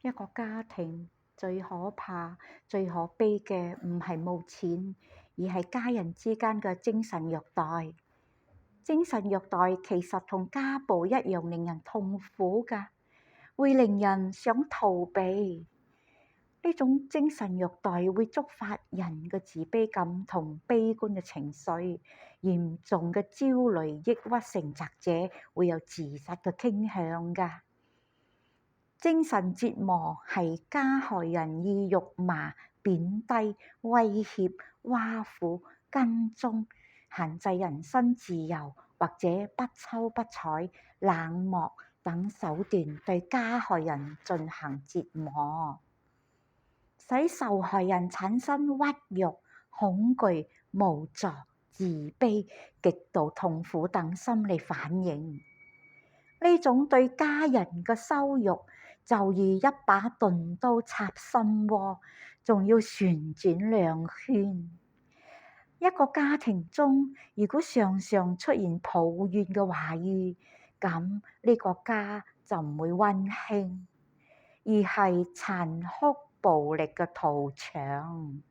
一個家庭最可怕、最可悲嘅唔係冇錢，而係家人之間嘅精神虐待。精神虐待其實同家暴一樣令人痛苦㗎，會令人想逃避。呢種精神虐待會觸發人嘅自卑感同悲觀嘅情緒，嚴重嘅焦慮、抑鬱成疾者會有自殺嘅傾向㗎。精神折磨係加害人以辱罵、貶低、威脅、挖苦、跟蹤、限制人身自由或者不瞅不睬、冷漠等手段對加害人進行折磨，使受害人產生屈辱、恐懼、無助、自卑、極度痛苦等心理反應。呢種對家人嘅羞辱就如一把鈍刀插心窩，仲要旋轉兩圈。一個家庭中，如果常常出現抱怨嘅話語，咁呢個家就唔會溫馨，而係殘酷暴力嘅屠場。